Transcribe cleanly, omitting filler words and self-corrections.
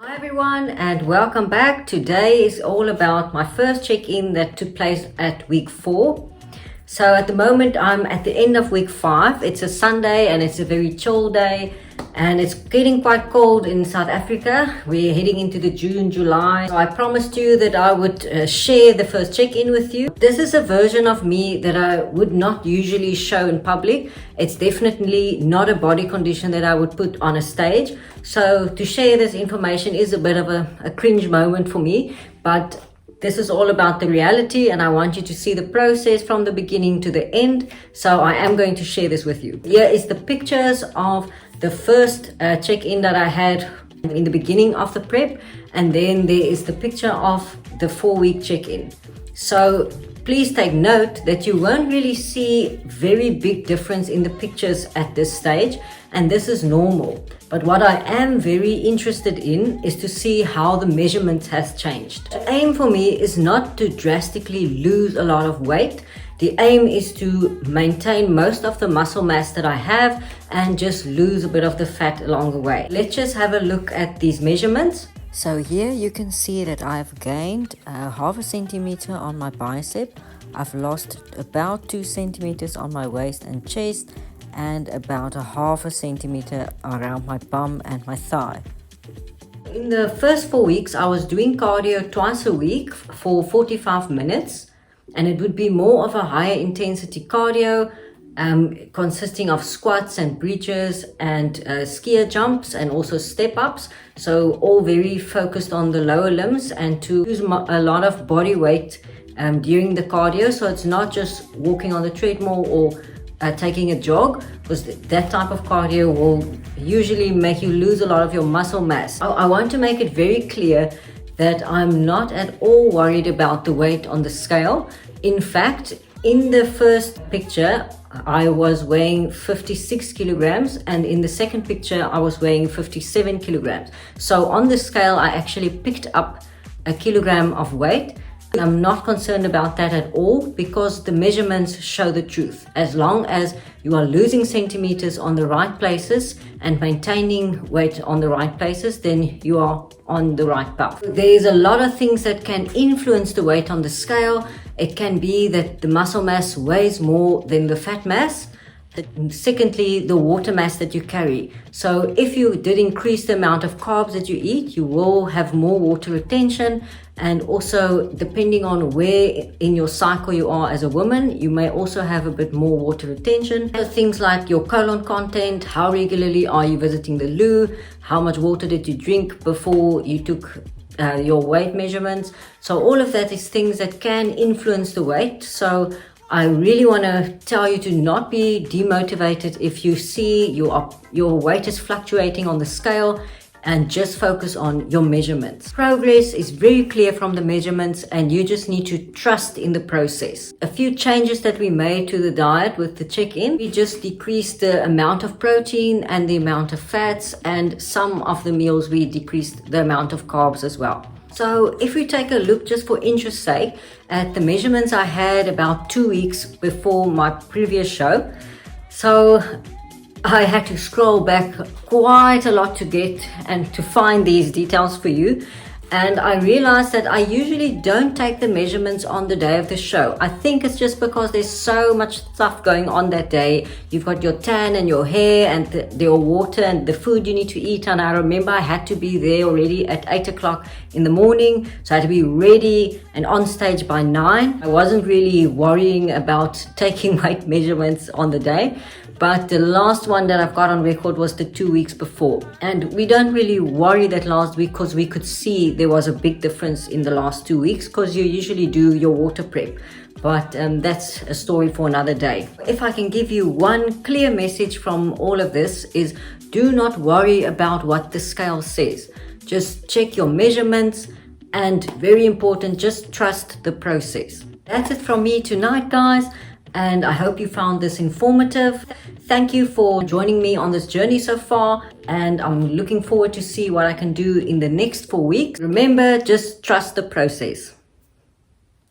Hi everyone and welcome back. Today is all about my first check-in that took place at week 4. So at the moment I'm at the end of week 5. It's a Sunday and it's a very chill day and it's getting quite cold in South Africa. We're heading into the June, July. So I promised you that I would share the first check-in with you. This is a version of me that I would not usually show in public. It's definitely not a body condition that I would put on a stage. So to share this information is a bit of a cringe moment for me, but this is all about the reality and I want you to see the process from the beginning to the end. So I am going to share this with you. Here is the pictures of the first check-in that I had in the beginning of the prep, and then there is the picture of the 4-week check-in. So please take note that you won't really see very big difference in the pictures at this stage, and this is normal. But what I am very interested in is to see how the measurements has changed. The aim for me is not to drastically lose a lot of weight. The aim is to maintain most of the muscle mass that I have and just lose a bit of the fat along the way. Let's just have a look at these measurements. So here you can see that I've gained half a centimeter on my bicep. I've lost about 2 centimeters on my waist and chest, and about a half a centimeter around my bum and my thigh. In the first 4 weeks, I was doing cardio twice a week for 45 minutes, and it would be more of a higher intensity cardio, consisting of squats and bridges and skier jumps and also step ups. So all very focused on the lower limbs and to use a lot of body weight during the cardio. So it's not just walking on the treadmill or taking a jog, because that type of cardio will usually make you lose a lot of your muscle mass. I want to make it very clear that I'm not at all worried about the weight on the scale. In fact, in the first picture, I was weighing 56 kilograms, and in the second picture, I was weighing 57 kilograms. So on the scale, I actually picked up a kilogram of weight. I'm not concerned about that at all, because the measurements show the truth. As long as you are losing centimeters on the right places and maintaining weight on the right places, then you are on the right path. There's a lot of things that can influence the weight on the scale. It can be that the muscle mass weighs more than the fat mass. Secondly, the water mass that you carry. So if you did increase the amount of carbs that you eat, you will have more water retention. And also, depending on where in your cycle you are as a woman, you may also have a bit more water retention. So things like your colon content, how regularly are you visiting the loo, how much water did you drink before you took your weight measurements. So all of that is things that can influence the weight. So I really want to tell you to not be demotivated if you see your weight is fluctuating on the scale, and just focus on your measurements. Progress is very clear from the measurements, and you just need to trust in the process. A few changes that we made to the diet with the check-in: we just decreased the amount of protein and the amount of fats, and some of the meals we decreased the amount of carbs as well. So if we take a look, just for interest's sake, at the measurements I had about 2 weeks before my previous show. So I had to scroll back quite a lot to get and to find these details for you. And I realized that I usually don't take the measurements on the day of the show. I think it's just because there's so much stuff going on that day. You've got your tan and your hair and your water and the food you need to eat. And I remember I had to be there already at 8 o'clock in the morning. So I had to be ready and on stage by 9. I wasn't really worrying about taking weight measurements on the day. But the last one that I've got on record was the 2 weeks before. And we don't really worry that last week, because we could see there was a big difference in the last 2 weeks, because you usually do your water prep. But that's a story for another day. If I can give you one clear message from all of this is, do not worry about what the scale says. Just check your measurements, and very important, just trust the process. That's it from me tonight, guys. And I hope you found this informative. Thank you for joining me on this journey so far, and I'm looking forward to see what I can do in the next 4 weeks. Remember, just trust the process.